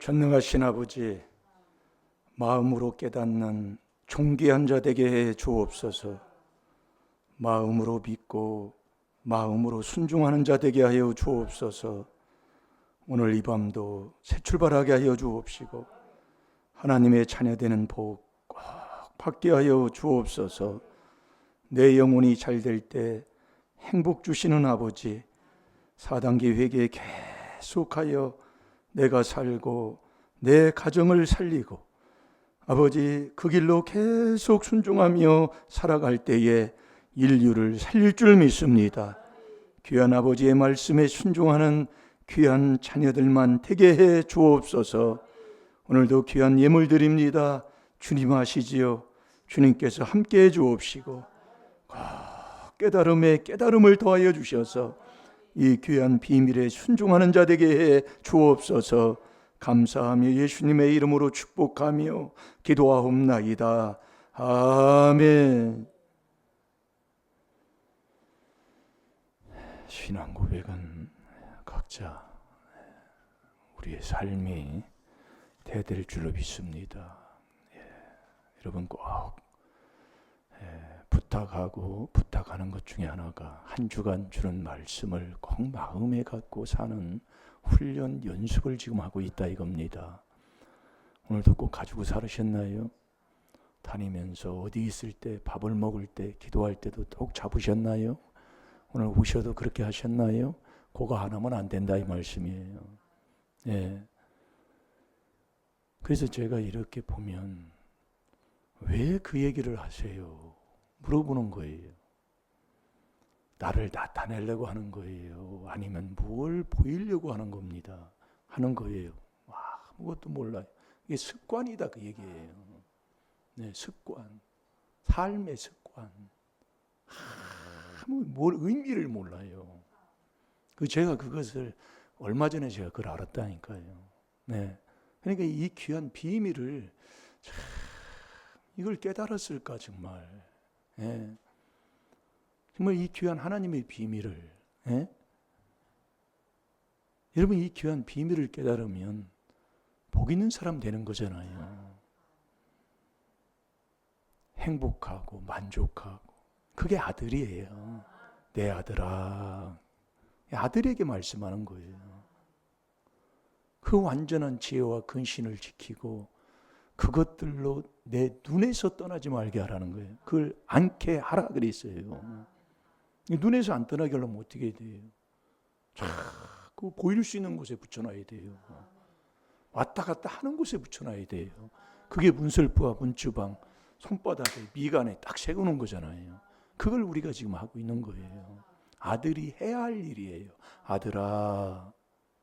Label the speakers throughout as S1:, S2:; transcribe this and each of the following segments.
S1: 전능하신 아버지, 마음으로 깨닫는 존귀한 자 되게 해 주옵소서. 마음으로 믿고 마음으로 순종하는 자 되게 하여 주옵소서. 오늘 이 밤도 새 출발하게 하여 주옵시고 하나님의 자녀되는 복 꼭 받게 하여 주옵소서. 내 영혼이 잘 될 때 행복 주시는 아버지, 4단계 회개에 계속하여 내가 살고 내 가정을 살리고 아버지 그 길로 계속 순종하며 살아갈 때에 인류를 살릴 줄 믿습니다. 귀한 아버지의 말씀에 순종하는 귀한 자녀들만 되게 해 주옵소서. 오늘도 귀한 예물 드립니다. 주님 아시지요? 주님께서 함께 해 주옵시고 깨달음에 깨달음을 더하여 주셔서 이 귀한 비밀에 순종하는 자 되게 해 주옵소서. 감사하며 예수님의 이름으로 축복하며 기도하옵나이다. 아멘. 신앙 고백은 각자 우리의 삶이 대될 줄로 믿습니다. 여러분 꼭 부탁하는 것 중에 하나가 한 주간 주는 말씀을 꼭 마음에 갖고 사는 훈련 연습을 지금 하고 있다 이겁니다. 오늘도 꼭 가지고 살으셨나요? 다니면서 어디 있을 때, 밥을 먹을 때, 기도할 때도 꼭 잡으셨나요? 오늘 오셔도 그렇게 하셨나요? 그거 하나면 안 된다 이 말씀이에요. 그래서 제가 이렇게 보면 왜 그 얘기를 하세요? 물어보는 거예요. 나를 나타내려고 하는 거예요? 아니면 뭘 보이려고 하는 겁니다. 하는 거예요. 아무것도 몰라요. 이게 습관이다 그 얘기예요. 습관. 삶의 습관. 뭘 의미를 몰라요. 제가 그것을 얼마 전에 제가 그걸 알았다니까요. 그러니까 이 귀한 비밀을 이걸 깨달았을까 정말. 정말 이 귀한 하나님의 비밀을 여러분 이 귀한 비밀을 깨달으면 복 있는 사람 되는 거잖아요. 행복하고 만족하고 그게 아들이에요. 내 아들아. 아들에게 말씀하는 거예요. 그 완전한 지혜와 근신을 지키고 그것들로 내 눈에서 떠나지 말게 하라는 거예요. 그걸 않게 하라 그랬어요. 눈에서 안 떠나게 하려면 어떻게 해야 돼요? 자꾸 보일 수 있는 곳에 붙여놔야 돼요. 왔다 갔다 하는 곳에 붙여놔야 돼요. 그게 문설부와 문주방, 손바닥에 미간에 딱 세우는 거잖아요. 그걸 우리가 지금 하고 있는 거예요. 아들이 해야 할 일이에요. 아들아,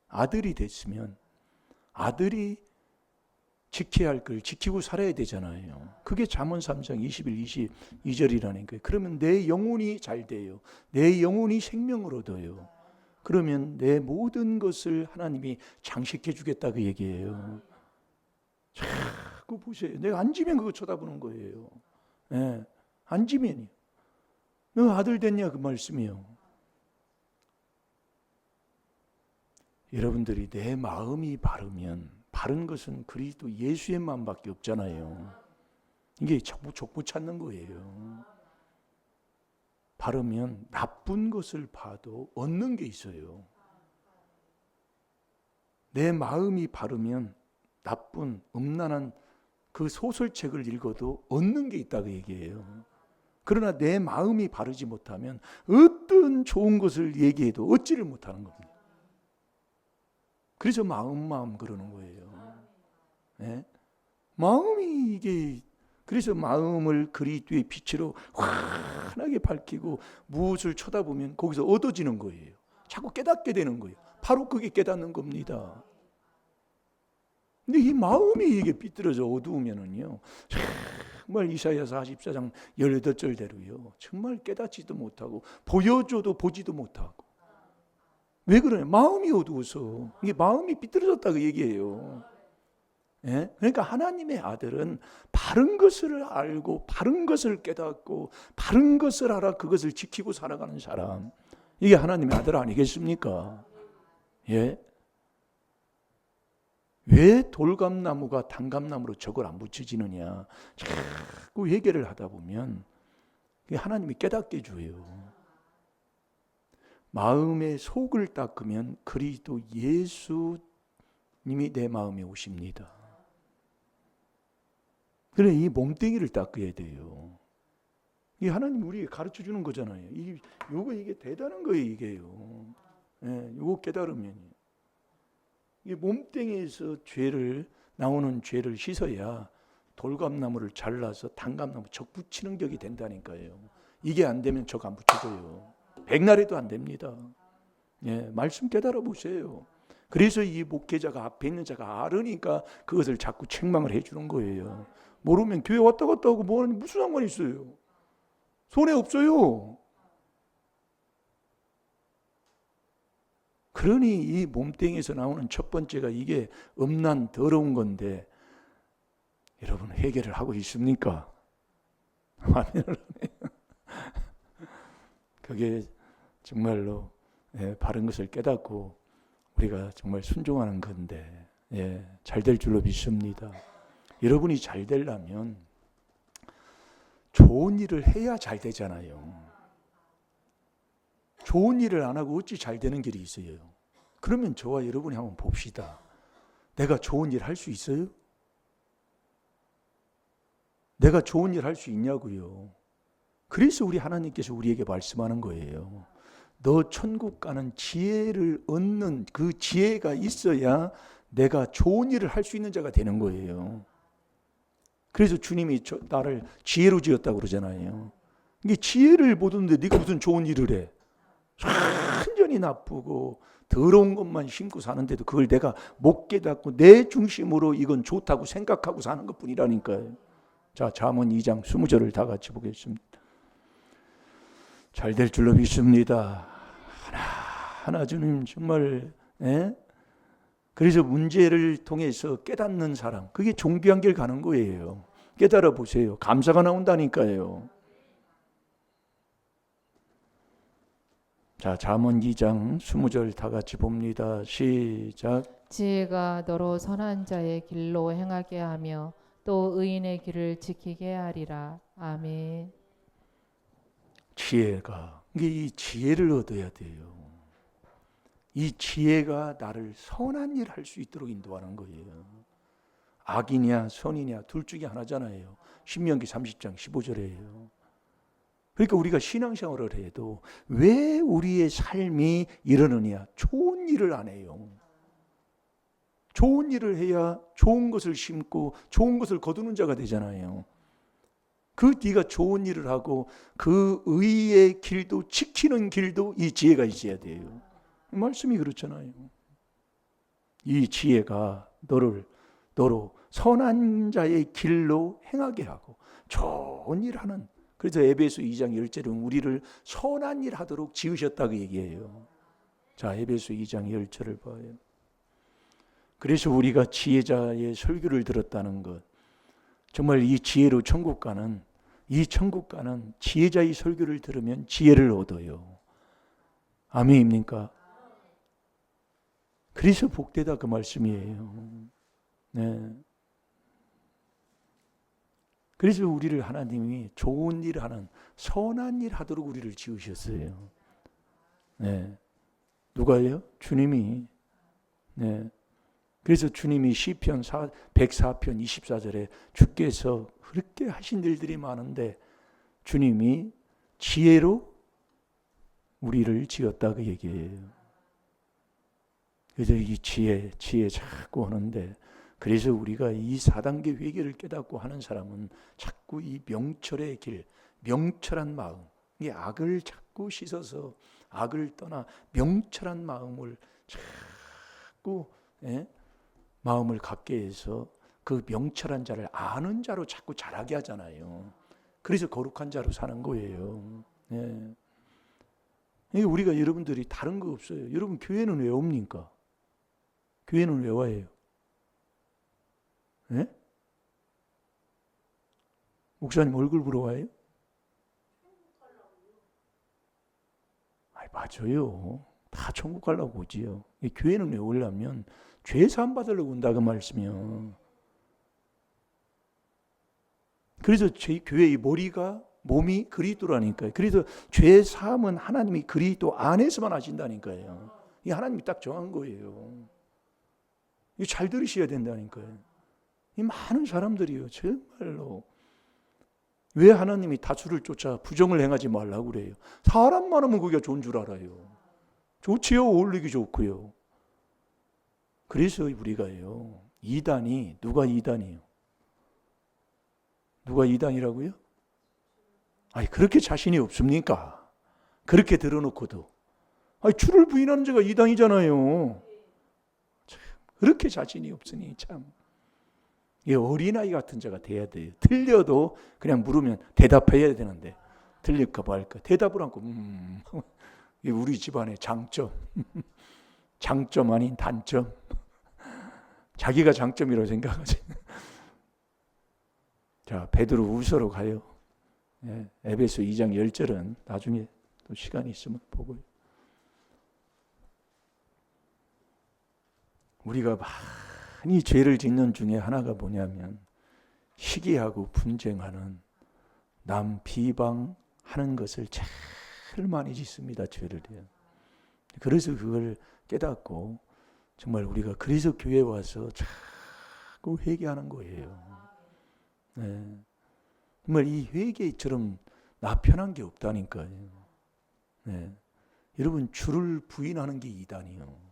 S1: 아들이 됐으면 아들이 지켜야 할 걸 지키고 살아야 되잖아요. 그게 잠언 3장 21, 22절이라는 거예요. 그러면 내 영혼이 잘 돼요. 내 영혼이 생명을 얻어요. 그러면 내 모든 것을 하나님이 장식해 주겠다 그 얘기예요. 자꾸 보세요. 내가 앉으면 그거 쳐다보는 거예요. 앉으면요. 너 아들 됐냐 그 말씀이요. 여러분들이 내 마음이 바르면 바른 것은 그리스도 예수의 마음밖에 없잖아요. 이게 족보 찾는 거예요. 바르면 나쁜 것을 봐도 얻는 게 있어요. 내 마음이 바르면 나쁜 음란한 그 소설책을 읽어도 얻는 게 있다고 얘기해요. 그러나 내 마음이 바르지 못하면 어떤 좋은 것을 얘기해도 얻지를 못하는 겁니다. 그래서 마음 그러는 거예요. 마음이 이게 그래서 마음을 그리스도의 빛으로 환하게 밝히고 무엇을 쳐다보면 거기서 얻어지는 거예요. 자꾸 깨닫게 되는 거예요. 바로 그게 깨닫는 겁니다. 근데 이 마음이 이게 삐뚤어져 어두우면은요. 정말 이사야 44장 18절대로요. 정말 깨닫지도 못하고 보여줘도 보지도 못하고. 왜 그러냐? 마음이 어두워서. 이게 마음이 삐뚤어졌다고 얘기해요. 그러니까 하나님의 아들은 바른 것을 알고 바른 것을 깨닫고 바른 것을 알아 그것을 지키고 살아가는 사람. 이게 하나님의 아들 아니겠습니까? 왜 돌감나무가 단감나무로 적을 안 붙여지느냐 자꾸 회개를 하다 보면 하나님이 깨닫게 해줘요. 마음의 속을 닦으면 그리스도 예수님이 내 마음에 오십니다. 그래, 이 몸뚱이를 닦아야 돼요. 이 하나님 우리에게 가르쳐 주는 거잖아요. 이게 대단한 거예요, 이게요. 예, 요거 깨달으면 이 몸뚱이에서 나오는 죄를 씻어야 돌감나무를 잘라서 단감나무 적 붙이는 격이 된다니까요. 이게 안 되면 적 안 붙여져요. 백날에도 안 됩니다. 예, 말씀 깨달아 보세요. 그래서 이 목회자가 앞에 있는 자가 알으니까 그것을 자꾸 책망을 해주는 거예요. 모르면 교회 왔다 갔다 하고 무슨 상관이 있어요? 손해 없어요. 그러니 이 몸뚱이에서 나오는 첫 번째가 이게 음란 더러운 건데 여러분 해결을 하고 있습니까? 아멘을 하네요. 그게 정말로 바른 것을 깨닫고 우리가 정말 순종하는 건데 잘 될 줄로 믿습니다. 여러분이 잘 되려면 좋은 일을 해야 잘 되잖아요. 좋은 일을 안 하고 어찌 잘 되는 길이 있어요? 그러면 저와 여러분이 한번 봅시다. 내가 좋은 일 할 수 있어요? 내가 좋은 일 할 수 있냐고요. 그래서 우리 하나님께서 우리에게 말씀하는 거예요. 너 천국 가는 지혜를 얻는 그 지혜가 있어야 내가 좋은 일을 할 수 있는 자가 되는 거예요. 그래서 주님이 나를 지혜로 지었다고 그러잖아요. 이게 지혜를 못 얻는데 네가 무슨 좋은 일을 해. 완전히 나쁘고 더러운 것만 심고 사는데도 그걸 내가 못 깨닫고 내 중심으로 이건 좋다고 생각하고 사는 것뿐이라니까요. 자, 잠언 2장 20절을 다 같이 보겠습니다. 잘 될 줄로 믿습니다. 하나 주님 정말 그래서 문제를 통해서 깨닫는 사람, 그게 존귀한 길 가는 거예요. 깨달아 보세요. 감사가 나온다니까요. 자, 잠언 2장 20절 다 같이 봅니다. 시작.
S2: 지혜가 너로 선한 자의 길로 행하게 하며 또 의인의 길을 지키게 하리라. 아멘.
S1: 지혜가, 이 지혜를 얻어야 돼요. 이 지혜가 나를 선한 일을 할 수 있도록 인도하는 거예요. 악이냐 선이냐 둘 중에 하나잖아요. 신명기 30장 15절이에요. 그러니까 우리가 신앙생활을 해도 왜 우리의 삶이 이러느냐? 좋은 일을 안 해요. 좋은 일을 해야 좋은 것을 심고 좋은 것을 거두는 자가 되잖아요. 그 네가 좋은 일을 하고 그 의의 길도 지키는 길도 이 지혜가 있어야 돼요. 말씀이 그렇잖아요. 이 지혜가 너로 선한 자의 길로 행하게 하고 좋은 일 하는, 그래서 에베소 2장 10절은 우리를 선한 일 하도록 지으셨다고 얘기해요. 자, 에베소 2장 10절을 봐요. 그래서 우리가 지혜자의 설교를 들었다는 것, 정말 이 지혜로 천국 가는 지혜자의 설교를 들으면 지혜를 얻어요. 아멘입니까? 그래서 복되다 그 말씀이에요. 네. 그래서 우리를 하나님이 좋은 일 하는 선한 일 하도록 우리를 지으셨어요. 네. 누가요? 주님이. 네. 그래서 주님이 시편 104편 24절에 주께서 그렇게 하신 일들이 많은데 주님이 지혜로 우리를 지었다고 얘기해요. 그래서 이 지혜 자꾸 하는데, 그래서 우리가 이 4단계 회개를 깨닫고 하는 사람은 자꾸 이 명철의 길, 명철한 마음, 이 악을 자꾸 씻어서 악을 떠나 명철한 마음을 자꾸 마음을 갖게 해서 그 명철한 자를 아는 자로 자꾸 자라게 하잖아요. 그래서 거룩한 자로 사는 거예요. 우리가 여러분들이 다른 거 없어요. 여러분 교회는 왜 옵니까? 교회는 왜 와요? 목사님 얼굴 보러 와요? 맞아요. 다 천국 가려고 오지요. 이 교회는 왜 오려면 죄 사함 받으려고 온다 그 말씀이요. 그래서 교회의 머리가 몸이 그리스도라니까요. 그래서 죄 사함은 하나님이 그리스도 안에서만 하신다니까요. 이 하나님이 딱 정한 거예요. 이거 잘 들으셔야 된다니까요. 이 많은 사람들이요, 정말로 왜 하나님이 다수를 쫓아 부정을 행하지 말라고 그래요? 사람 많으면 그게 좋은 줄 알아요. 좋지요, 어울리기 좋고요. 그래서 우리가요, 이단이 누가 이단이요? 누가 이단이라고요? 아니 그렇게 자신이 없습니까? 그렇게 들어놓고도 아니 주를 부인하는 자가 이단이잖아요. 참, 그렇게 자신이 없으니 참 이 어린아이 같은 자가 돼야 돼요. 틀려도 그냥 물으면 대답해야 되는데 틀릴까 말까 대답을 않고 이게 우리 집안의 장점 장점 아닌 단점 자기가 장점이라고 생각하지. 자, 베드로 후서로 가요. 예, 에베소 2장 10절은 나중에 또 시간이 있으면 보고요. 우리가 많이 죄를 짓는 중에 하나가 뭐냐면 시기하고 분쟁하는 남 비방하는 것을 제일 많이 짓습니다. 죄를 해요. 그래서 그걸 깨닫고 정말 우리가 그래서 교회 와서 자꾸 회개하는 거예요. 네. 정말 이 회개처럼 나 편한 게 없다니까요. 네. 여러분 주를 부인하는 게 이단이요.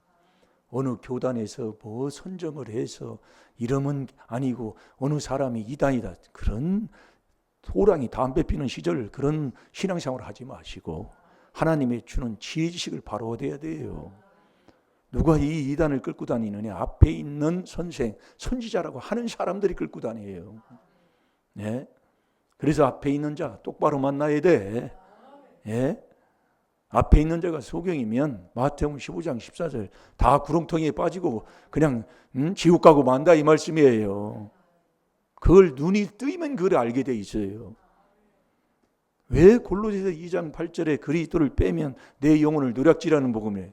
S1: 어느 교단에서 뭐 선정을 해서 이러면 아니고 어느 사람이 이단이다. 그런 호랑이 담배 피는 시절 그런 신앙생활을 하지 마시고 하나님의 주는 지혜 지식을 바로 얻어야 돼요. 누가 이 이단을 끌고 다니느냐? 앞에 있는 선생, 선지자라고 하는 사람들이 끌고 다녀요. 네? 그래서 앞에 있는 자 똑바로 만나야 돼. 예? 앞에 있는 자가 소경이면 마태복음 15장 14절 다 구렁텅이에 빠지고 그냥 지옥 가고 만다 이 말씀이에요. 그걸 눈이 뜨이면 그걸 알게 돼 있어요. 왜 골로새서 2장 8절에 그리스도를 빼면 내 영혼을 노략질하는 복음이에요.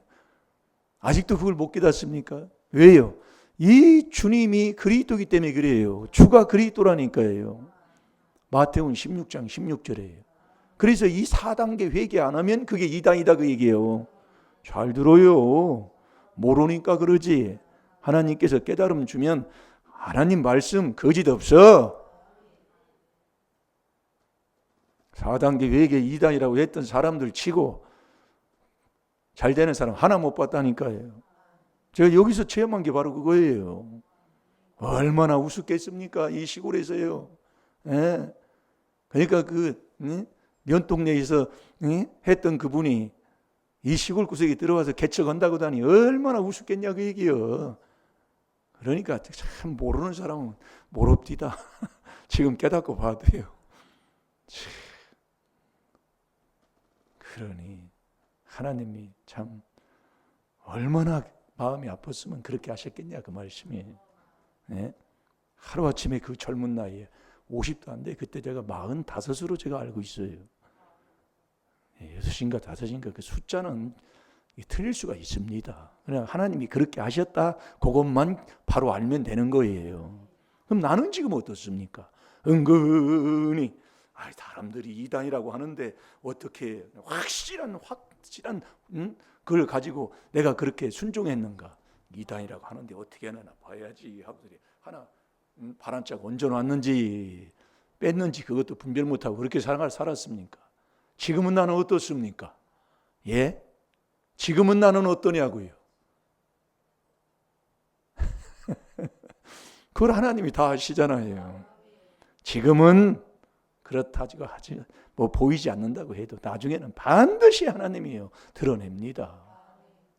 S1: 아직도 그걸 못 깨닫습니까? 왜요? 이 주님이 그리스도이기 때문에 그래요. 주가 그리스도라니까요. 마태복음 16장 16절이에요. 그래서 이 4단계 회개 안 하면 그게 이단이다 그 얘기예요. 잘 들어요. 모르니까 그러지. 하나님께서 깨달음 주면 하나님 말씀 거짓 없어. 4단계 회개 이단이라고 했던 사람들 치고 잘 되는 사람 하나 못 봤다니까요. 제가 여기서 체험한 게 바로 그거예요. 얼마나 우습겠습니까? 이 시골에서요. 예. 그러니까 그 면동네에서 했던 그분이 이 시골 구석에 들어와서 개척한다고 하니 얼마나 우습겠냐 그 얘기요. 그러니까 참 모르는 사람은 모릅디다. 지금 깨닫고 봐도요. 그러니 하나님이 참 얼마나 마음이 아팠으면 그렇게 하셨겠냐 그 말씀이에요. 네? 하루아침에 그 젊은 나이에 50도 안 돼. 그때 제가 45으로 제가 알고 있어요. 6인가 5인가 그 숫자는 틀릴 수가 있습니다. 그냥 하나님이 그렇게 하셨다. 그것만 바로 알면 되는 거예요. 그럼 나는 지금 어떻습니까? 은근히 사람들이 이단이라고 하는데 어떻게 확실한 그걸 가지고 내가 그렇게 순종했는가? 이단이라고 하는데 어떻게 하나 봐야지 하고들이 하나 바람짝 얹어놨는지 뺐는지 그것도 분별 못하고 그렇게 살았습니까? 지금은 나는 어떻습니까? 예? 지금은 나는 어떠냐고요? 그걸 하나님이 다 아시잖아요. 지금은 그렇다지고 하지 뭐 보이지 않는다고 해도 나중에는 반드시 하나님이요 드러냅니다.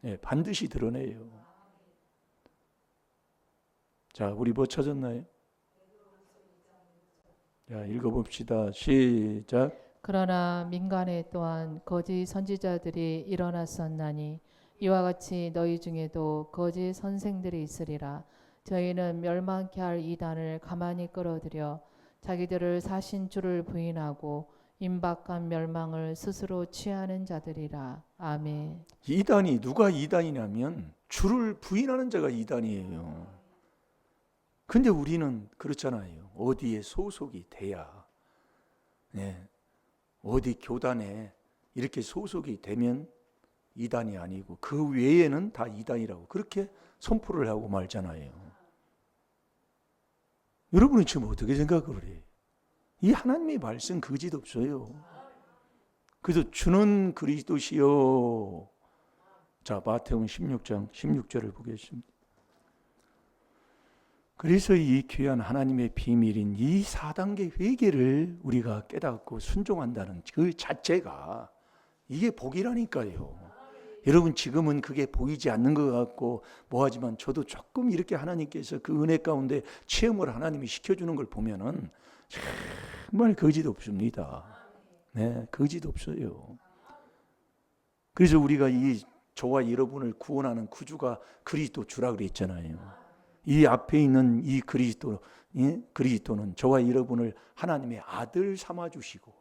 S1: 예, 반드시 드러내요. 자, 우리 뭐 찾았나요? 자, 읽어봅시다. 시작.
S2: 그러나 민간에 또한 거짓 선지자들이 일어났었나니 이와 같이 너희 중에도 거짓 선생들이 있으리라. 저희는 멸망케 할 이단을 가만히 끌어들여 자기들을 사신 주를 부인하고 임박한 멸망을 스스로 취하는 자들이라. 아멘.
S1: 이단이 누가 이단이냐면 주를 부인하는 자가 이단이에요. 근데 우리는 그렇잖아요. 어디에 소속이 돼야, 네, 어디 교단에 이렇게 소속이 되면 이단이 아니고 그 외에는 다 이단이라고 그렇게 선포를 하고 말잖아요. 여러분은 지금 어떻게 생각을 해요? 이 하나님의 말씀 거짓 없어요. 그래서 주는 그리스도시요. 자, 마태복음 16장 16절을 보겠습니다. 그래서 이 귀한 하나님의 비밀인 이 4단계 회개를 우리가 깨닫고 순종한다는 그 자체가 이게 복이라니까요. 여러분 지금은 그게 보이지 않는 것 같고 뭐하지만 저도 조금 이렇게 하나님께서 그 은혜 가운데 체험을 하나님이 시켜주는 걸 보면은 정말 거짓 없습니다. 네, 거짓 없어요. 그래서 우리가 이 저와 여러분을 구원하는 구주가 그리스도 주라 그랬잖아요. 이 앞에 있는 이 그리스도는 저와 여러분을 하나님의 아들 삼아 주시고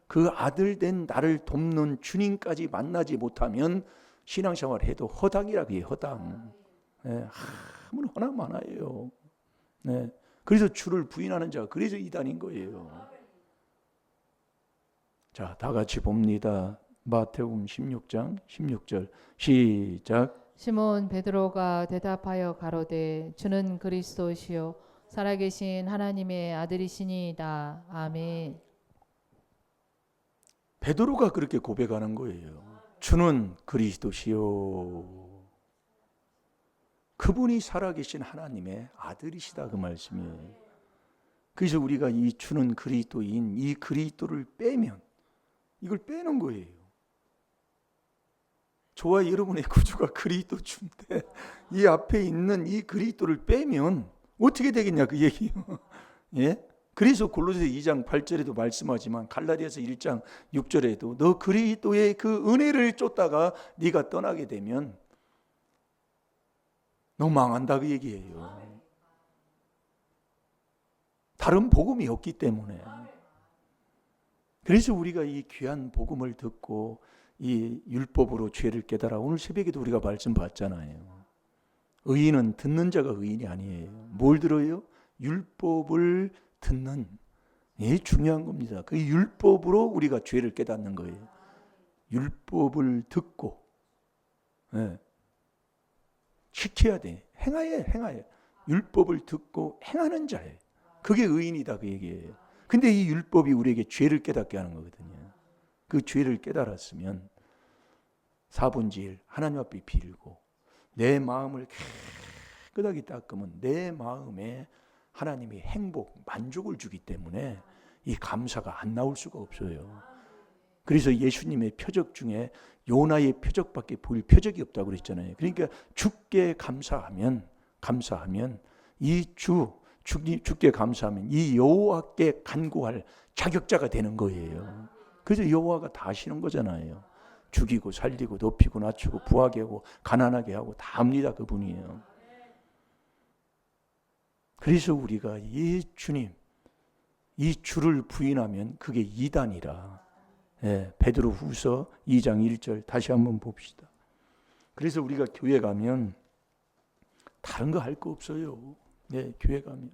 S1: 그 아들 된 나를 돕는 주님까지 만나지 못하면 신앙생활 해도 허당이라 그래요. 허당. 네, 아무런 허당 많아요. 네, 그래서 주를 부인하는 자가 그래서 이단인 거예요. 자, 다 같이 봅니다. 마태복음 16장 16절 시작.
S2: 시몬 베드로가 대답하여 가로되 주는 그리스도시요 살아계신 하나님의 아들이시니이다. 아멘.
S1: 베드로가 그렇게 고백하는 거예요. 주는 그리스도시요. 그분이 살아계신 하나님의 아들이시다 그 말씀이에요. 그래서 우리가 이 주는 그리스도인 이 그리스도를 빼면 이걸 빼는 거예요. 저와 여러분의 구주가 그리스도 주인데 이 앞에 있는 이 그리스도를 빼면 어떻게 되겠냐 그 얘기예요. 예? 그래서 골로새서 2장 8절에도 말씀하지만 갈라디아서 1장 6절에도 너 그리스도의 그 은혜를 쫓다가 네가 떠나게 되면 너 망한다 그 얘기예요. 다른 복음이 없기 때문에. 그래서 우리가 이 귀한 복음을 듣고 이 율법으로 죄를 깨달아 오늘 새벽에도 우리가 말씀 봤잖아요. 의인은 듣는 자가 의인이 아니에요. 뭘 들어요? 율법을 듣는. 이게 중요한 겁니다. 그 율법으로 우리가 죄를 깨닫는 거예요. 율법을 듣고 네. 지켜야 돼. 행하여. 율법을 듣고 행하는 자예요. 그게 의인이다 그 얘기예요. 근데 이 율법이 우리에게 죄를 깨닫게 하는 거거든요. 그 죄를 깨달았으면 4분의 1 하나님 앞에 빌고 내 마음을 깨끗하게 닦으면 내 마음에 하나님이 행복, 만족을 주기 때문에 이 감사가 안 나올 수가 없어요. 그래서 예수님의 표적 중에 요나의 표적밖에 보일 표적이 없다고 그랬잖아요. 그러니까 주께 감사하면 이 주께 감사하면 이 여호와께 간구할 자격자가 되는 거예요. 그래서 여호와가 다 하시는 거잖아요. 죽이고 살리고 높이고 낮추고 부하게 하고 가난하게 하고 다 합니다. 그분이에요. 그래서 우리가 이 주님, 이 주를 부인하면 그게 이단이라. 예, 베드로후서 2장 1절 다시 한번 봅시다. 그래서 우리가 교회 가면 다른 거 할 거 없어요. 네, 교회 가면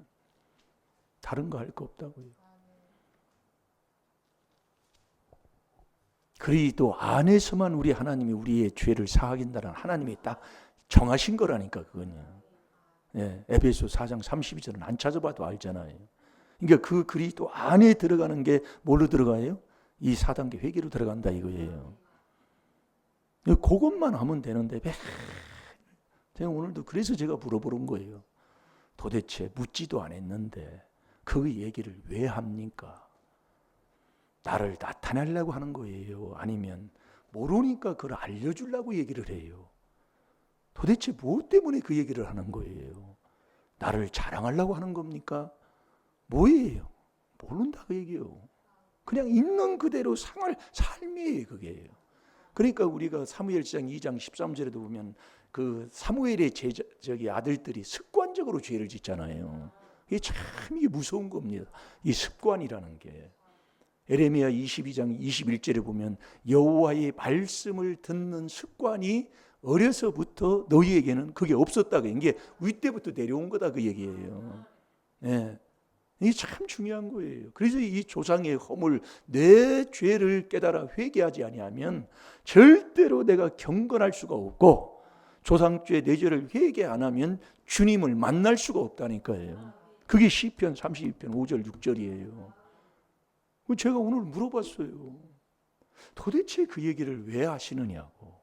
S1: 다른 거 할 거 없다고요. 그리스도 안에서만 우리 하나님이 우리의 죄를 사하긴다는 하나님이 딱 정하신 거라니까 그거는요. 예, 에베소 4장 32절은 안 찾아봐도 알잖아요. 그러니까 그 그리스도 안에 들어가는 게 뭘로 들어가요? 이 4단계 회개로 들어간다 이거예요. 그것만 하면 되는데 제가 오늘도 그래서 제가 물어보는 거예요. 도대체 묻지도 않았는데 그 얘기를 왜 합니까? 나를 나타내려고 하는 거예요? 아니면 모르니까 그걸 알려주려고 얘기를 해요? 도대체 무엇 때문에 그 얘기를 하는 거예요? 나를 자랑하려고 하는 겁니까? 뭐예요? 모른다 그 얘기예요. 그냥 있는 그대로 삶이에요 그게요. 그러니까 우리가 사무엘상 2장 13절에도 보면 그 사무엘의 아들들이 습관적으로 죄를 짓잖아요. 이게 참 이게 무서운 겁니다. 이 습관이라는 게. 에레미야 22장 21절에 보면 여호와의 말씀을 듣는 습관이 어려서부터 너희에게는 그게 없었다. 이게 윗때부터 내려온 거다 그 얘기예요. 네. 이게 참 중요한 거예요. 그래서 이 조상의 허물, 내 죄를 깨달아 회개하지 아니하면 절대로 내가 경건할 수가 없고, 조상죄 내 죄를 회개 안 하면 주님을 만날 수가 없다니까요. 그게 시편 32편 5절 6절이에요. 제가 오늘 물어봤어요. 도대체 그 얘기를 왜 하시느냐고.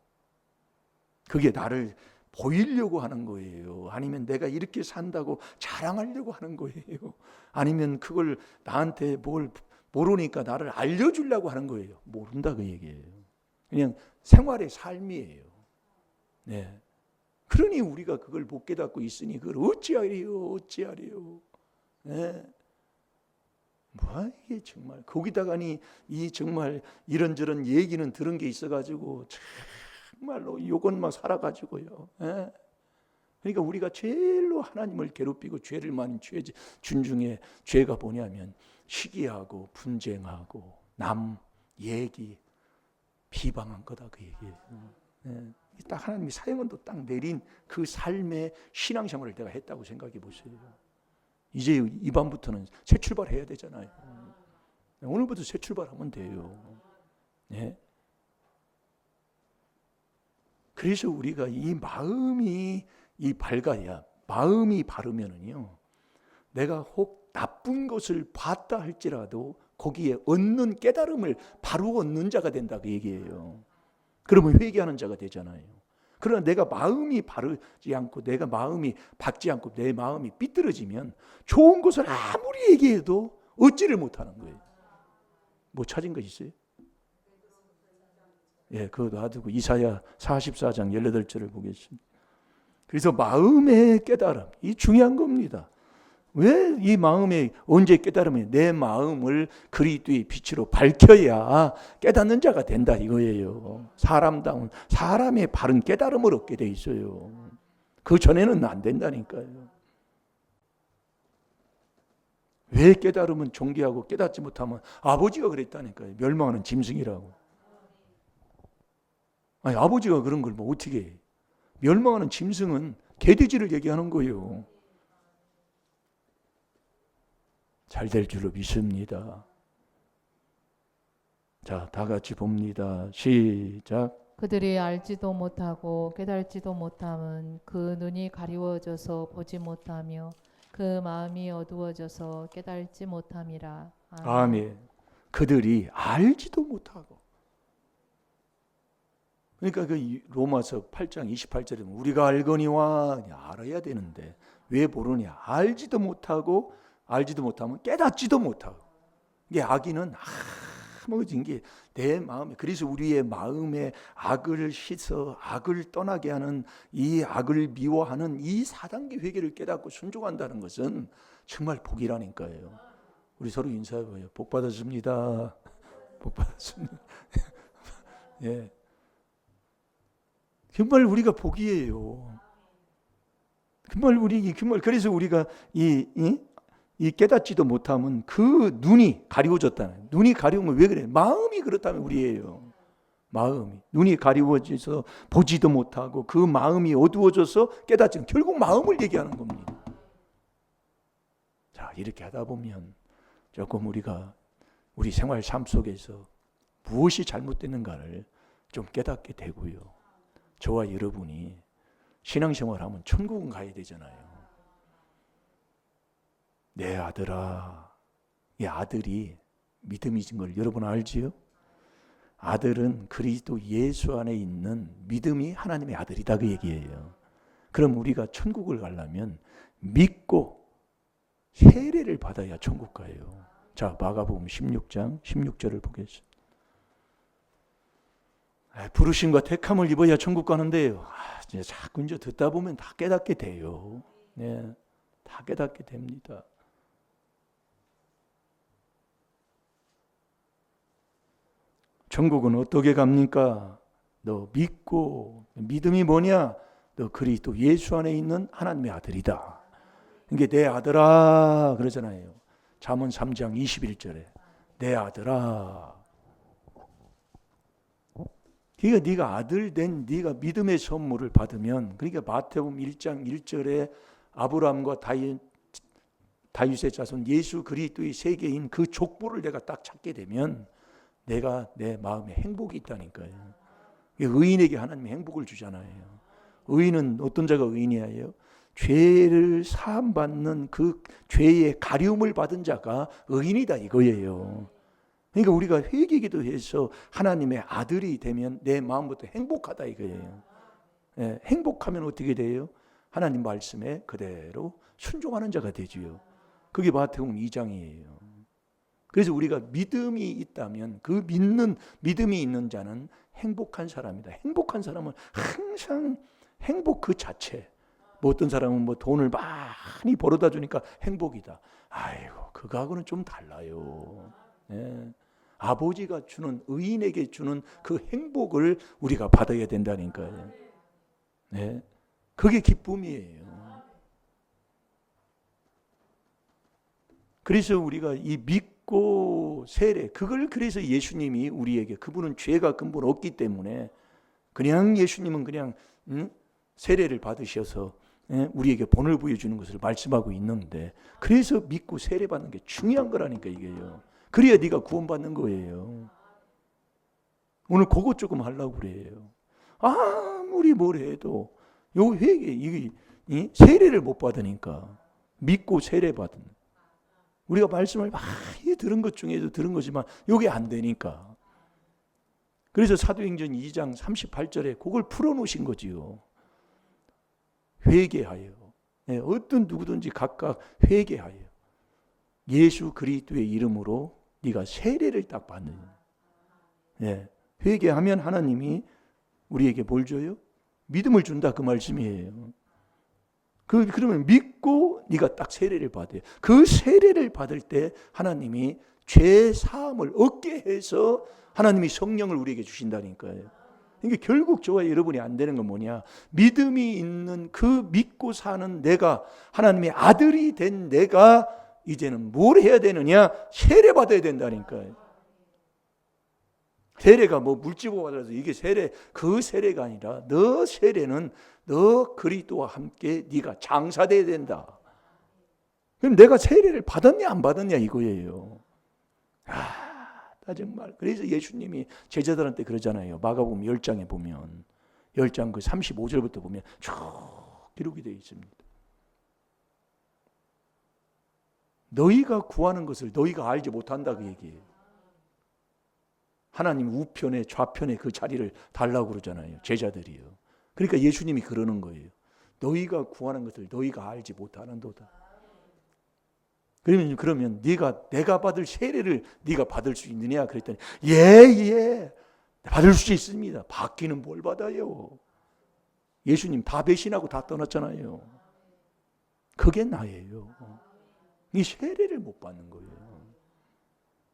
S1: 그게 나를 보이려고 하는 거예요? 아니면 내가 이렇게 산다고 자랑하려고 하는 거예요? 아니면 그걸 나한테 뭘 모르니까 나를 알려주려고 하는 거예요? 모른다 그 얘기예요. 그냥 생활의 삶이에요. 네. 그러니 우리가 그걸 못 깨닫고 있으니 그걸 어찌하리요? 네. 뭐 이게 정말 거기다가니 이 정말 이런저런 얘기는 들은 게 있어가지고 정말로 요것만 살아가지고요. 예? 그러니까 우리가 제일로 하나님을 괴롭히고 죄를 많이 준 중에 죄가 뭐냐면 시기하고 분쟁하고 남 얘기 비방한 거다 그 얘기예요. 예? 딱 하나님이 사형언도 딱 내린 그 삶의 신앙생활을 내가 했다고 생각해 보세요. 이제 이 밤부터는 새 출발해야 되잖아요. 오늘부터 새 출발하면 돼요. 네. 그래서 우리가 이 마음이 밝아야, 마음이 바르면은요, 내가 혹 나쁜 것을 봤다 할지라도 거기에 얻는 깨달음을 바로 얻는 자가 된다 그 얘기예요. 그러면 회개하는 자가 되잖아요. 그러나 내가 마음이 바르지 않고 내가 마음이 밝지 않고 내 마음이 삐뚤어지면 좋은 것을 아무리 얘기해도 얻지를 못하는 거예요. 뭐 찾은 거 있어요? 예, 그거 놔두고 이사야 44장 18절을 보겠습니다. 그래서 마음의 깨달음, 이 중요한 겁니다. 왜 이 마음에 언제 깨달으면 내 마음을 그리스도의 빛으로 밝혀야 깨닫는 자가 된다 이거예요. 사람다운 사람의 바른 깨달음을 얻게 돼 있어요. 그 전에는 안 된다니까요. 왜 깨달으면 존귀하고 깨닫지 못하면 아버지가 그랬다니까요. 멸망하는 짐승이라고. 아니 아버지가 그런 걸 뭐 어떻게 해. 멸망하는 짐승은 개돼지를 얘기하는 거예요. 잘 될 줄로 믿습니다. 자, 다 같이 봅니다. 시작.
S2: 그들이 알지도 못하고 깨달지도 못함은 그 눈이 가리워져서 보지 못하며 그 마음이 어두워져서 깨달지 못함이라.
S1: 아멘. 그들이 알지도 못하고. 그러니까 그 로마서 8장 28절에 우리가 알거니와 알아야 되는데 왜 모르냐? 알지도 못하고 알지도 못하면 깨닫지도 못하고. 이게 악인은 아무진 게 내 마음에, 그래서 우리의 마음에 악을 씻어 악을 떠나게 하는 이 악을 미워하는 이 4단계 회개를 깨닫고 순종한다는 것은 정말 복이라니까요. 우리 서로 인사해봐요. 복 받았습니다. 복 받았습니다. 예. 정말 우리가 복이에요. 정말 그래서 우리가 이 깨닫지도 못하면 그 눈이 가리워졌다는. 눈이 가리우면 왜 그래? 마음이 그렇다면 우리예요. 마음이 눈이 가리워져서 보지도 못하고 그 마음이 어두워져서 깨닫지. 결국 마음을 얘기하는 겁니다. 자, 이렇게 하다 보면 조금 우리가 우리 생활 삶 속에서 무엇이 잘못됐는가를 좀 깨닫게 되고요. 저와 여러분이 신앙생활하면 천국은 가야 되잖아요. 내 아들아, 이 아들이 믿음이신 걸 여러분 알지요? 아들은 그리스도 예수 안에 있는 믿음이 하나님의 아들이다 그 얘기예요. 그럼 우리가 천국을 가려면 믿고 세례를 받아야 천국 가요. 자, 마가복음 16장 16절을 보겠습니다. 부르심과 택함을 입어야 천국 가는데요. 자꾸 이제 듣다 보면 다 깨닫게 돼요. 네, 다 깨닫게 됩니다. 천국은 어떻게 갑니까? 너 믿고, 믿음이 뭐냐? 너 그리스도 예수 안에 있는 하나님의 아들이다. 이게 내 아들아 그러잖아요. 잠언 3장 21절에 내 아들아. 그러니까 네가 아들 된 네가 믿음의 선물을 받으면, 그러니까 마태복음 1장 1절에 아브라함과 다윗의 자손 예수 그리스도의 세계인 그 족보를 내가 딱 찾게 되면 내가 내 마음에 행복이 있다니까요. 의인에게 하나님이 행복을 주잖아요. 의인은 어떤 자가 의인이에요? 죄를 사함받는 그 죄의 가리움을 받은 자가 의인이다 이거예요. 그러니까 우리가 회개기도 해서 하나님의 아들이 되면 내 마음부터 행복하다 이거예요. 예, 행복하면 어떻게 돼요? 하나님 말씀에 그대로 순종하는 자가 되지요. 그게 마태복음 2장이에요. 그래서 우리가 믿음이 있다면 그 믿음이 있는 자는 행복한 사람이다. 행복한 사람은 항상 행복 그 자체. 뭐 어떤 사람은 뭐 돈을 많이 벌어다 주니까 행복이다. 아이고, 그거하고는 좀 달라요. 예. 아버지가 주는, 의인에게 주는 그 행복을 우리가 받아야 된다니까요. 네. 그게 기쁨이에요. 그래서 우리가 이 믿고 세례, 그걸 그래서 예수님이 우리에게, 그분은 죄가 근본 없기 때문에 그냥 예수님은 그냥 세례를 받으셔서 우리에게 본을 보여주는 것을 말씀하고 있는데, 그래서 믿고 세례 받는 게 중요한 거라니까 이게요. 그래야 네가 구원받는 거예요. 오늘 그것 조금 하려고 그래요. 아무리 뭘 해도 요 회개, 이 세례를 못 받으니까. 믿고 세례 받은, 우리가 말씀을 많이 들은 것 중에도 들은 거지만 이게 안 되니까. 그래서 사도행전 2장 38절에 그걸 풀어놓으신 거지요. 회개하여, 어떤 누구든지 각각 회개하여 예수 그리스도의 이름으로 네가 세례를 딱 받는. 회개하면 하나님이 우리에게 뭘 줘요? 믿음을 준다 그 말씀이에요. 그러면 믿고 네가 딱 세례를 받아요. 그 세례를 받을 때 하나님이 죄 사함을 얻게 해서 하나님이 성령을 우리에게 주신다니까요. 그러니까 결국 저와 여러분이 안 되는 건 뭐냐? 믿음이 있는 그 믿고 사는 내가, 하나님의 아들이 된 내가 이제는 뭘 해야 되느냐? 세례 받아야 된다니까요. 세례가 뭐 물집어 받아서 이게 세례, 그 세례가 아니라 너 세례는 너 그리스도와 함께 네가 장사돼야 된다. 그럼 내가 세례를 받았냐 안 받았냐 이거예요. 나 정말. 그래서 예수님이 제자들한테 그러잖아요. 마가복음 10장에 보면, 10장 그 35절부터 보면 쭉 기록이 되어 있습니다. 너희가 구하는 것을 너희가 알지 못한다 그 얘기예요. 하나님 우편에 좌편에 그 자리를 달라고 그러잖아요. 제자들이요. 그러니까 예수님이 그러는 거예요. 너희가 구하는 것을 너희가 알지 못하는도다. 그러면 내가 받을 세례를 네가 받을 수 있느냐 그랬더니 예 받을 수 있습니다. 받기는 뭘 받아요? 예수님 다 배신하고 다 떠났잖아요. 그게 나예요. 이 세례를 못 받는 거예요.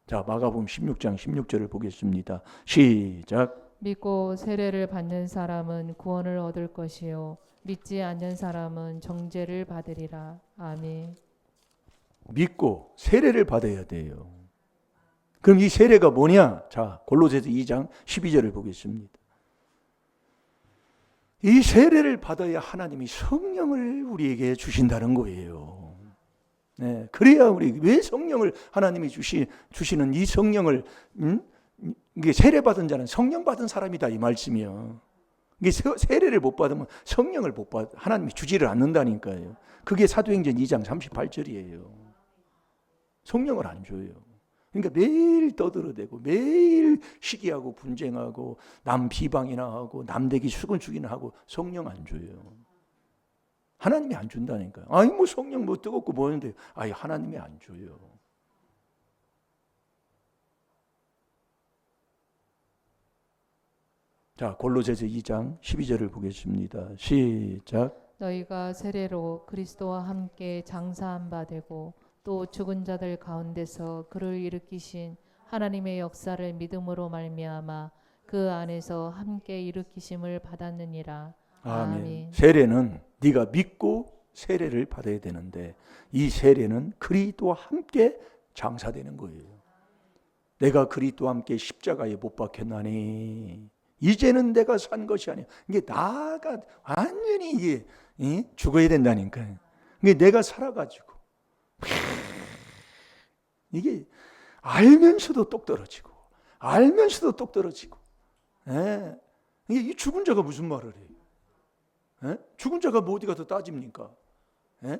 S1: 자, 마가복음 16장 16절을 보겠습니다. 시작.
S2: 믿고 세례를 받는 사람은 구원을 얻을 것이요 믿지 않는 사람은 정죄를 받으리라. 아멘.
S1: 믿고 세례를 받아야 돼요. 그럼 이 세례가 뭐냐? 자, 골로새서 2장 12절을 보겠습니다. 이 세례를 받아야 하나님이 성령을 우리에게 주신다는 거예요. 네, 그래야 우리 왜 성령을 하나님이 주시는 이 성령을 이게 세례 받은 자는 성령 받은 사람이다 이 말씀이요. 이게 세례를 못 받으면 성령을 못 받, 하나님이 주지를 않는다니까요. 그게 사도행전 2장 38절이에요. 성령을 안 줘요. 그러니까 매일 떠들어대고 매일 시기하고 분쟁하고 남 비방이나 하고 남대기 수근수기나 하고 성령 안 줘요. 하나님이 안 준다니까요. 아니 뭐 성령 뭐 뜨겁고 뭐는데 아니 하나님이 안 줘요. 자, 골로새서 2장 12절을 보겠습니다. 시작.
S2: 너희가 세례로 그리스도와 함께 장사한 바 되고 또 죽은 자들 가운데서 그를 일으키신 하나님의 역사를 믿음으로 말미암아 그 안에서 함께 일으키심을 받았느니라.
S1: 아멘. 세례는 네가 믿고 세례를 받아야 되는데 이 세례는 그리스도와 함께 장사되는 거예요. 내가 그리스도와 함께 십자가에 못 박혔나니 이제는 내가 산 것이 아니야. 이게 나가 완전히 이게 죽어야 된다니까요. 이게 내가 살아가지고 이게 알면서도 똑 떨어지고 알면서도 똑 떨어지고. 예. 이게 이 죽은 자가 무슨 말을 해요? 예? 죽은 자가 뭐 어디 가서 따집니까? 예?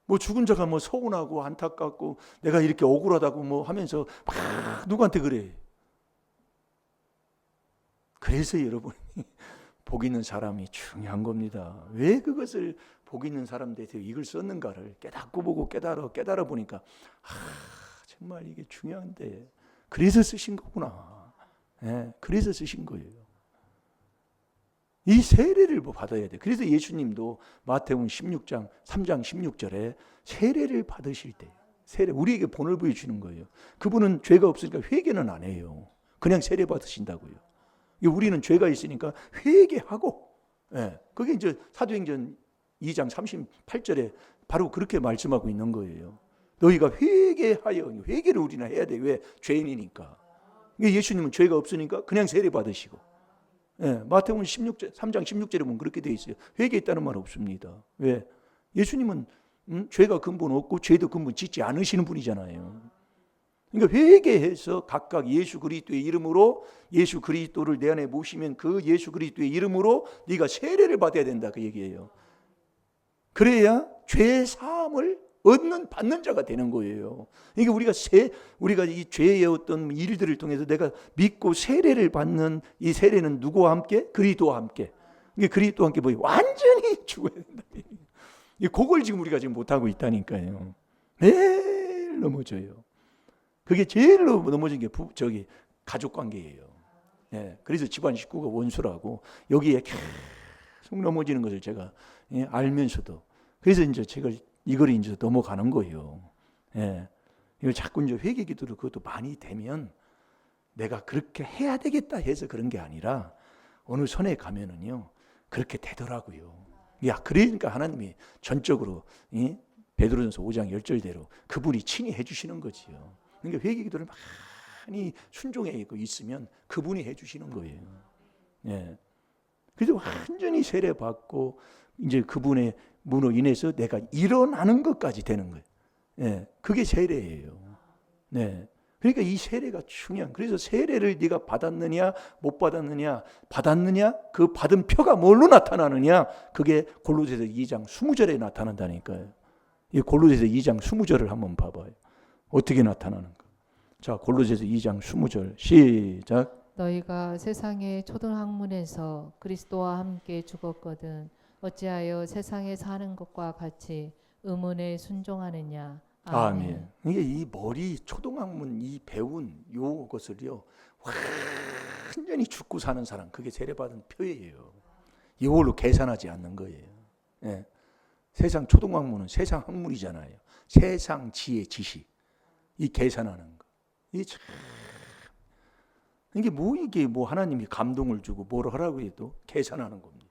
S1: 뭐 죽은 자가 뭐 서운하고 안타깝고 내가 이렇게 억울하다고 뭐 하면서 막 누구한테 그래? 그래서 여러분이 복 있는 사람이 중요한 겁니다. 왜 그것을 복 있는 사람들한테 이걸 썼는가를 깨닫고 보고 깨달아 보니까 정말 이게 중요한데 그래서 쓰신 거구나. 예, 그래서 쓰신 거예요. 이 세례를 받아야 돼. 그래서 예수님도 마태복음 16장 3장 16절에 세례를 받으실 때 세례 우리에게 본을 보여주는 거예요. 그분은 죄가 없으니까 회개는 안 해요. 그냥 세례 받으신다고요. 우리는 죄가 있으니까 회개하고, 예, 그게 이제 사도행전 2장 38절에 바로 그렇게 말씀하고 있는 거예요. 너희가 회개하여, 회개를 우리는 해야 돼. 왜? 죄인이니까. 예수님은 죄가 없으니까 그냥 세례 받으시고, 예, 마태복음 16절, 3장 16절에 보면 그렇게 되어 있어요. 회개했다는 말 없습니다. 왜? 예수님은 죄가 근본 없고 죄도 근본 짓지 않으시는 분이잖아요. 그러니까 회개해서 각각 예수 그리스도의 이름으로 예수 그리스도를 내 안에 모시면 그 예수 그리스도의 이름으로 네가 세례를 받아야 된다 그 얘기예요. 그래야 죄 사함을 받는 자가 되는 거예요. 그러니까 우리가 이 죄의 어떤 일들을 통해서 내가 믿고 세례를 받는 이 세례는 누구와 함께? 그리스도와 함께. 이게 그리스도와 함께 뭐 완전히 죽어야 된다. 그걸 지금 우리가 지금 못 하고 있다니까요. 매일 넘어져요. 그게 제일 넘어진 게 가족 관계예요. 예, 그래서 집안 식구가 원수라고 여기에 계속 넘어지는 것을 제가 알면서도 그래서 이제 제가 이걸 이제 넘어가는 거예요. 예, 이거 자꾸 이제 회개 기도를 그것도 많이 되면 내가 그렇게 해야 되겠다 해서 그런 게 아니라 어느 선에 가면은요 그렇게 되더라고요. 야, 그러니까 하나님이 전적으로 베드로전서 5장 10절대로 그분이 친히 해주시는 거지요. 그러니까 회개 기도를 많이 순종해 있으면 그분이 해주시는 거예요. 예. 그래서 완전히 세례 받고 이제 그분의 문으로 인해서 내가 일어나는 것까지 되는 거예요. 예. 그게 세례예요. 네. 그러니까 이 세례가 중요한. 그래서 세례를 네가 받았느냐 못 받았느냐 그 받은 표가 뭘로 나타나느냐 그게 골로새서 2장 20절에 나타난다니까요. 이 골로새서 2장 20절을 한번 봐봐요. 어떻게 나타나는가? 자, 골로새서 2장 20절 시작.
S2: 너희가 세상의 초등학문에서 그리스도와 함께 죽었거든 어찌하여 세상에 사는 것과 같이 의문에 순종하느냐.
S1: 아멘. 이게 이 머리 초등학문 이 배운 요것을요 완전히 죽고 사는 사람 그게 세례받은 표예요. 이걸로 계산하지 않는 거예요. 예. 세상 초등학문은 세상 학문이잖아요. 세상 지혜 지식 이 계산하는 거. 이게 뭐 하나님이 감동을 주고 뭐를 하라고 해도 계산하는 겁니다.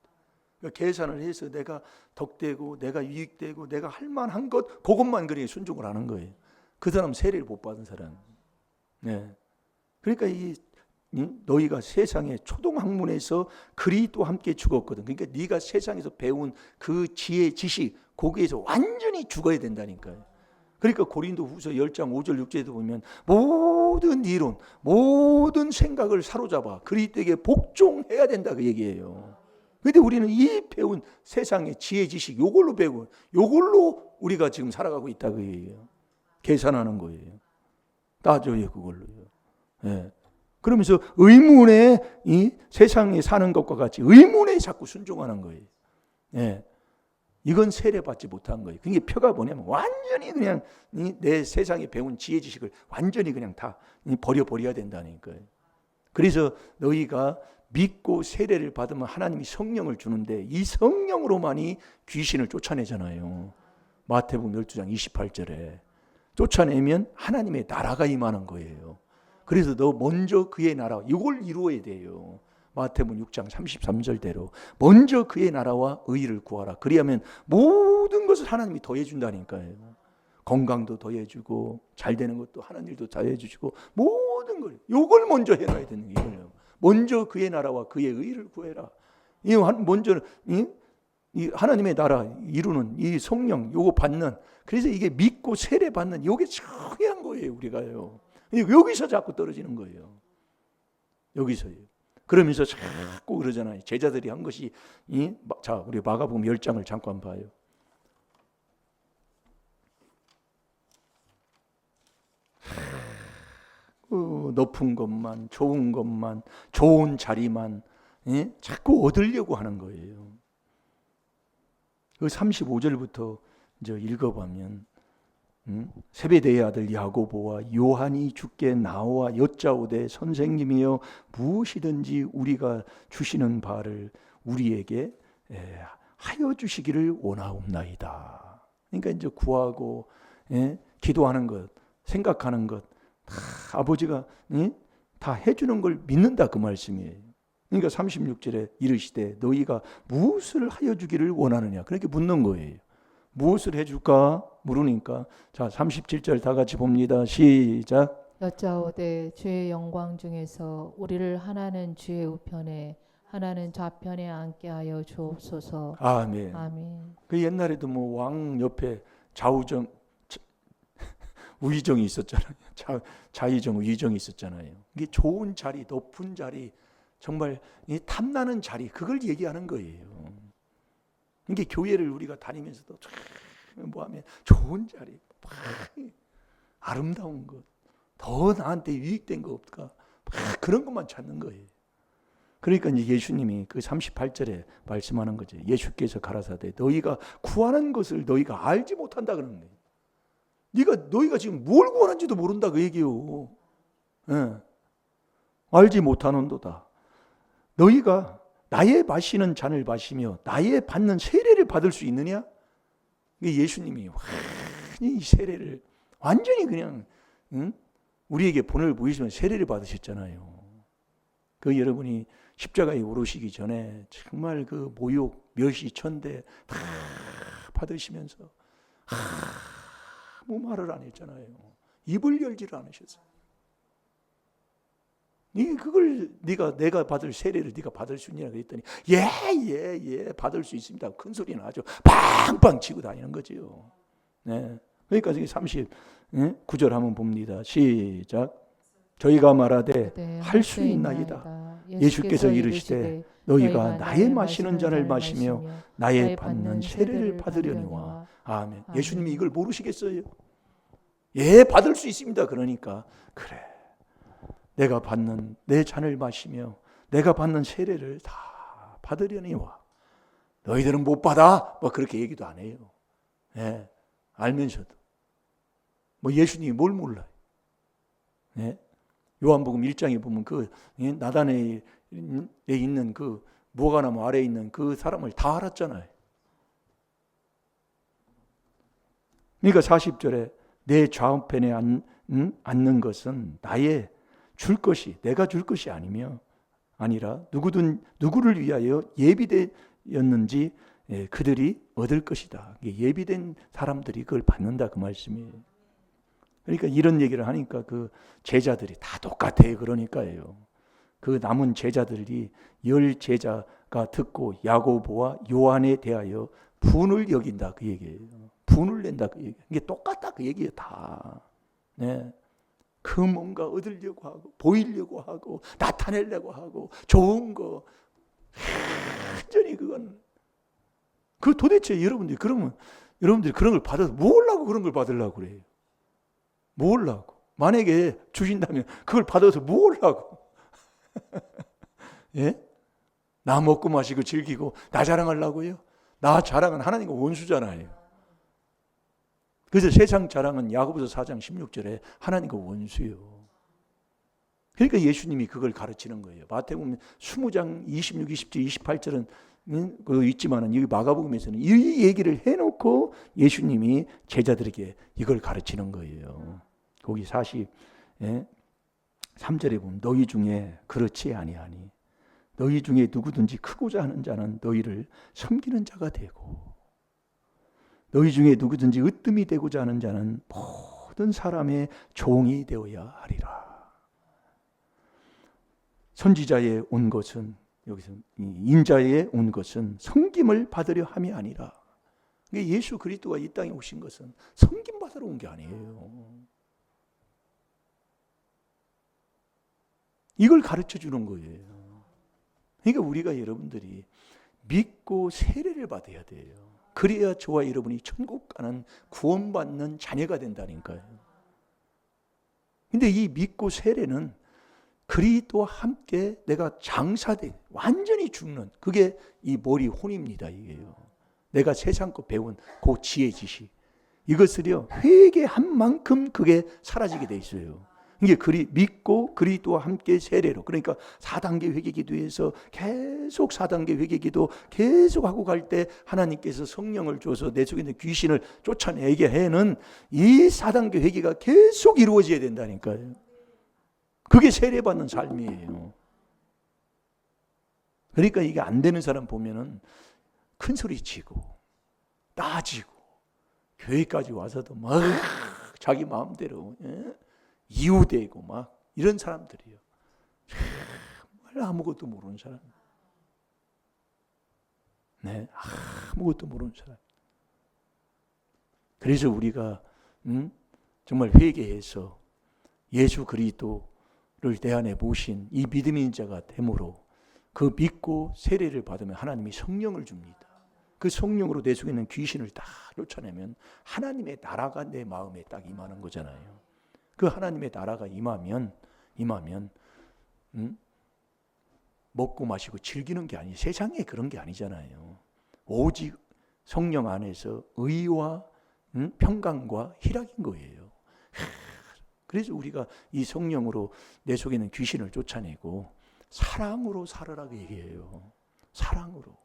S1: 그러니까 계산을 해서 내가 덕되고 내가 유익되고 내가 할 만한 것 그것만 그렇게 순종을 하는 거예요. 그 사람 세례를 못 받은 사람. 네. 그러니까 너희가 세상의 초등학문에서 그리스도와 함께 죽었거든. 그러니까 네가 세상에서 배운 그 지혜 지식 거기에서 완전히 죽어야 된다니까요. 그러니까 고린도후서 10장 5절 6절에도 보면 모든 이론, 모든 생각을 사로잡아 그리스도에게 복종해야 된다 그 얘기예요. 그런데 우리는 이 배운 세상의 지혜 지식 요걸로 배우고 요걸로 우리가 지금 살아가고 있다 그 얘기예요. 계산하는 거예요. 따져요 그걸로요. 예. 그러면서 의문에 이 세상에 사는 것과 같이 의문에 자꾸 순종하는 거예요. 예. 이건 세례받지 못한 거예요. 그게 표가 뭐냐면 완전히 그냥 내 세상에 배운 지혜 지식을 완전히 그냥 다 버려버려야 된다니까요. 그래서 너희가 믿고 세례를 받으면 하나님이 성령을 주는데 이 성령으로만이 귀신을 쫓아내잖아요. 마태복음 12장 28절에 쫓아내면 하나님의 나라가 임하는 거예요. 그래서 너 먼저 그의 나라 이걸 이루어야 돼요. 마태복음 6장 33절대로 먼저 그의 나라와 의의를 구하라. 그리하면 모든 것을 하나님이 더해 준다니까요. 건강도 더해주고 잘 되는 것도 하는 일도 다 해주시고 모든 걸 요걸 먼저 해놔야 되는 거예요. 먼저 그의 나라와 그의 의를 구해라. 이 먼저 이 하나님의 나라 이루는 이 성령 요거 받는, 그래서 이게 믿고 세례 받는 요게 중요한 거예요. 우리가요. 여기서 자꾸 떨어지는 거예요. 여기서요. 그러면서 자꾸 그러잖아요. 제자들이 한 것이 자 우리 마가복음 10장을 잠깐 봐요. 높은 것만, 좋은 것만, 좋은 자리만 자꾸 얻으려고 하는 거예요. 그 35절부터 이제 읽어보면 세베대의 아들 야고보와 요한이 주께 나와 여짜오되 선생님이여 무엇이든지 우리가 주시는 바를 우리에게 하여 주시기를 원하옵나이다. 그러니까 이제 구하고 기도하는 것, 생각하는 것 다 아버지가 다 해주는 걸 믿는다 그 말씀이에요. 그러니까 36절에 이르시되 너희가 무엇을 하여 주기를 원하느냐 그렇게 묻는 거예요. 무엇을 해줄까 물으니까 자 37절 다 같이 봅니다. 시작.
S2: 여짜오되 주의 영광 중에서 우리를 하나는 주의 우편에 하나는 좌편에 앉게 하여 주옵소서.
S1: 아멘.
S2: 아멘.
S1: 그 옛날에도 뭐 왕 옆에 좌우정 우의정이 있었잖아요. 좌의정 우의정이 있었잖아요. 이게 좋은 자리, 높은 자리, 정말 탐나는 자리, 그걸 얘기하는 거예요. 이게 교회를 우리가 다니면서도 뭐하면 좋은 자리, 아름다운 것, 더 나한테 유익된 거 없을까? 그런 것만 찾는 거예요. 그러니까 이제 예수님이 그 38절에 말씀하는 거죠. 예수께서 가라사대 너희가 구하는 것을 너희가 알지 못한다 그러는 거예요. 너희가 지금 뭘 구하는지도 모른다 그 얘기요. 알지 못하는도다. 너희가 나의 마시는 잔을 마시며 나의 받는 세례를 받을 수 있느냐? 예수님이 이 세례를 완전히 그냥 우리에게 본을 보이시면 세례를 받으셨잖아요. 그 여러분이 십자가에 오르시기 전에 정말 그 모욕, 멸시, 천대 다 받으시면서 아무 말을 안 했잖아요. 입을 열지를 않으셨어요. 그걸 내가 받을 세례를 네가 받을 수 있냐 그랬더니 예 받을 수 있습니다. 큰 소리는 아주 팡팡 치고 다니는 거죠. 네. 그러니까 저기 39절 한번 봅니다. 시작. 저희가 말하되 할 수 있나이다. 예수께서 이르시되 너희가 나의 마시는 잔을 마시며 나의 받는 세례를 받으려니와. 아멘. 예수님이 이걸 모르시겠어요? 예 받을 수 있습니다. 그러니까 그래. 내가 받는 내 잔을 마시며 내가 받는 세례를 다 받으려니와. 너희들은 못 받아? 뭐 그렇게 얘기도 안 해요. 네, 알면서도. 뭐 예수님이 뭘 몰라요. 네? 요한복음 1장에 보면 그 나단에 있는 그 무화과나무 아래에 있는 그 사람을 다 알았잖아요. 그러니까 40절에 내 좌우편에 앉는 것은 나의 줄 것이 내가 줄 것이 아니라 누구를 위하여 예비되었는지 그들이 얻을 것이다. 예비된 사람들이 그걸 받는다 그 말씀이에요. 그러니까 이런 얘기를 하니까 그 제자들이 다 똑같아요. 그러니까요. 그 남은 제자들이 10 제자가 듣고 야고보와 요한에 대하여 분을 여긴다 그 얘기예요. 분을 낸다 그 얘기. 이게 똑같다 그 얘기예요 다. 네. 그 뭔가 얻으려고 하고 보이려고 하고 나타내려고 하고 좋은 거 완전히 그건 그 도대체 여러분들이 그러면 여러분들이 그런 걸 받아서 뭐하려고 그런 걸 받으려고 그래요? 뭐하려고? 만약에 주신다면 그걸 받아서 뭐하려고? 예? 나 먹고 마시고 즐기고 나 자랑하려고요? 나 자랑은 하나님과 원수잖아요. 그래서 세상 자랑은 야고보서 4장 16절에 하나님과 원수요. 그러니까 예수님이 그걸 가르치는 거예요. 마태복음 20장 26, 27, 28절은 있지만은 여기 마가복음에서는 이 얘기를 해놓고 예수님이 제자들에게 이걸 가르치는 거예요. 거기 43절에 보면 너희 중에 그렇지 아니하니 너희 중에 누구든지 크고자 하는 자는 너희를 섬기는 자가 되고 너희 중에 누구든지 으뜸이 되고자 하는 자는 모든 사람의 종이 되어야 하리라. 선지자에 온 것은, 여기서 인자에 온 것은 섬김을 받으려 함이 아니라, 예수 그리스도가 이 땅에 오신 것은 섬김 받으러 온 게 아니에요. 이걸 가르쳐 주는 거예요. 그러니까 우리가 여러분들이 믿고 세례를 받아야 돼요. 그래야 저와 여러분이 천국 가는 구원받는 자녀가 된다니까요. 근데 이 믿고 세례는 그리스도와 함께 내가 장사돼 완전히 죽는, 그게 이 머리 혼입니다. 이게요. 내가 세상 거 배운 그 지혜 지식, 이것을요 회개한 만큼 그게 사라지게 돼 있어요. 이게 믿고 그리스도와 함께 세례로, 그러니까 4단계 회개기도에서 계속 4단계 회개기도 계속 하고 갈 때 하나님께서 성령을 줘서 내 속에 있는 귀신을 쫓아내게 해는 이 4단계 회개가 계속 이루어져야 된다니까요. 그게 세례받는 삶이에요. 그러니까 이게 안 되는 사람 보면은 큰 소리 치고 따지고 교회까지 와서도 막 자기 마음대로 이유되고 막 이런 사람들이요. 정말 아무것도 모르는 사람. 네, 아무것도 모르는 사람. 그래서 우리가 정말 회개해서 예수 그리스도를 내 안에 모신 이 믿음인 자가 됨으로 그 믿고 세례를 받으면 하나님이 성령을 줍니다. 그 성령으로 내 속에 있는 귀신을 다 쫓아내면 하나님의 나라가 내 마음에 딱 임하는 거잖아요. 그 하나님의 나라가 임하면 먹고 마시고 즐기는 게 아니에요. 세상에 그런 게 아니잖아요. 오직 성령 안에서 의와 평강과 희락인 거예요. 그래서 우리가 이 성령으로 내 속에 있는 귀신을 쫓아내고 사랑으로 살아라고 얘기해요. 사랑으로.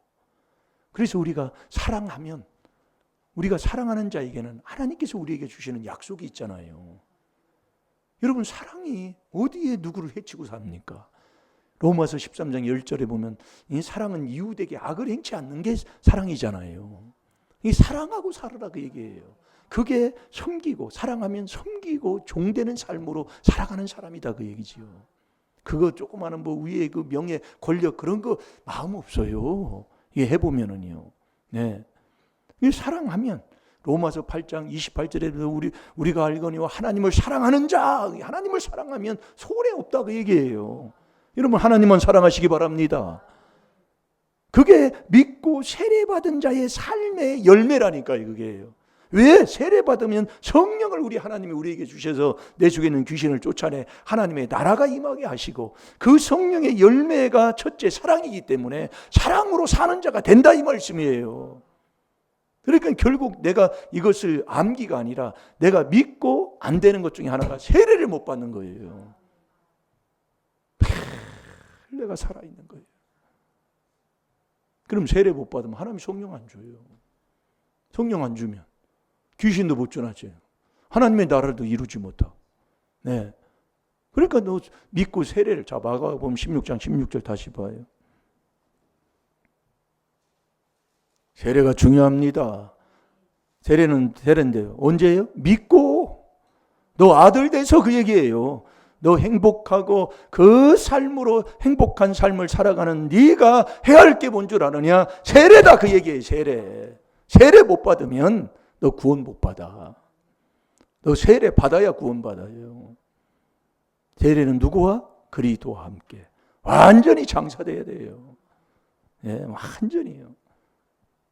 S1: 그래서 우리가 사랑하면, 우리가 사랑하는 자에게는 하나님께서 우리에게 주시는 약속이 있잖아요. 여러분, 사랑이 어디에 누구를 해치고 삽니까? 로마서 13장 10절에 보면 이 사랑은 이웃에게 악을 행치 않는 게 사랑이잖아요. 이 사랑하고 살아라 그 얘기예요. 그게 섬기고, 사랑하면 섬기고 종되는 삶으로 살아가는 사람이다 그 얘기지요. 그거 조그마한 뭐 위에 그 명예, 권력 그런 거 마음 없어요. 이게 해보면은요. 네. 이 사랑하면 로마서 8장 28절에도 우리가 알거니와 하나님을 사랑하는 자, 하나님을 사랑하면 손해 없다 그 얘기예요. 여러분, 하나님만 사랑하시기 바랍니다. 그게 믿고 세례받은 자의 삶의 열매라니까요. 그게요. 왜? 세례받으면 성령을 우리 하나님이 우리에게 주셔서 내 속에 있는 귀신을 쫓아내 하나님의 나라가 임하게 하시고, 그 성령의 열매가 첫째 사랑이기 때문에 사랑으로 사는 자가 된다 이 말씀이에요. 그러니까 결국 내가 이것을 암기가 아니라 내가 믿고 안 되는 것 중에 하나가 세례를 못 받는 거예요. 내가 살아있는 거예요. 그럼 세례 못 받으면 하나님이 성령 안 줘요. 성령 안 주면 귀신도 못 쫓아내죠. 하나님의 나라도 이루지 못하고. 네. 그러니까 너 믿고 세례를, 자, 마가복음 16장 16절 다시 봐요. 세례가 중요합니다. 세례는 세례인데요. 언제예요? 믿고 너 아들 돼서 그 얘기예요. 너 행복하고 그 삶으로 행복한 삶을 살아가는 네가 해야 할 게 뭔 줄 아느냐? 세례다 그 얘기예요. 세례. 세례 못 받으면 너 구원 못 받아. 너 세례 받아야 구원 받아요. 세례는 누구와? 그리스도와 함께 완전히 장사돼야 돼요. 예, 완전히요.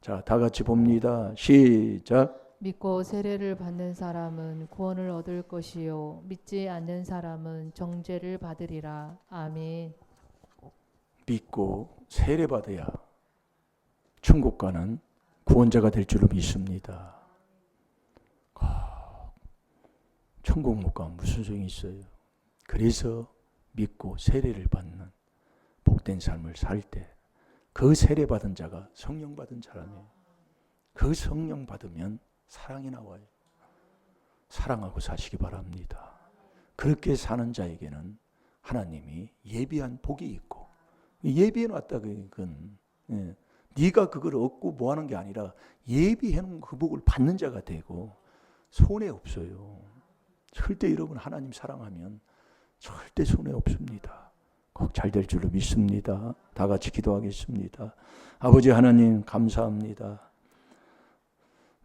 S1: 자, 다 같이 봅니다. 시작.
S2: 믿고 세례를 받는 사람은 구원을 얻을 것이요 믿지 않는 사람은 정죄를 받으리라. 아멘.
S1: 믿고 세례 받아야 천국 가는 구원자가 될 줄로 믿습니다. 천국 못 가면 무슨 소용이 있어요? 그래서 믿고 세례를 받는 복된 삶을 살 때 그 세례 받은 자가 성령 받은 사람이에요. 그 성령 받으면 사랑이 나와요. 사랑하고 사시기 바랍니다. 그렇게 사는 자에게는 하나님이 예비한 복이 있고, 예비해 놨다 그건 네가 그걸 얻고 뭐 하는 게 아니라 예비해 놓은 그 복을 받는 자가 되고 손해 없어요. 절대 여러분 하나님 사랑하면 절대 손해 없습니다. 꼭 잘 될 줄로 믿습니다. 다 같이 기도하겠습니다. 아버지 하나님 감사합니다.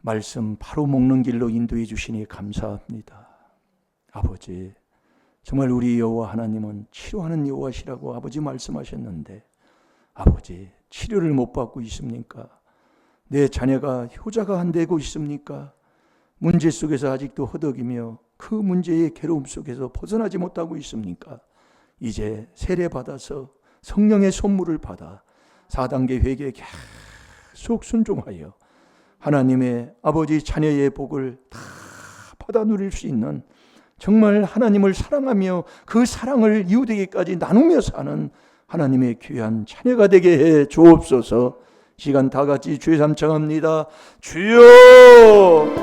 S1: 말씀 바로 먹는 길로 인도해 주시니 감사합니다. 아버지 정말 우리 여호와 하나님은 치료하는 여호와시라고 아버지 말씀하셨는데 아버지 치료를 못 받고 있습니까? 내 자녀가 효자가 안 되고 있습니까? 문제 속에서 아직도 허덕이며 그 문제의 괴로움 속에서 벗어나지 못하고 있습니까? 이제 세례받아서 성령의 선물을 받아 4단계 회개에 계속 순종하여 하나님의 아버지 자녀의 복을 다 받아 누릴 수 있는 정말 하나님을 사랑하며 그 사랑을 이웃에게까지 나누며 사는 하나님의 귀한 자녀가 되게 해 주옵소서. 시간 다 같이 주의 삼창합니다. 주여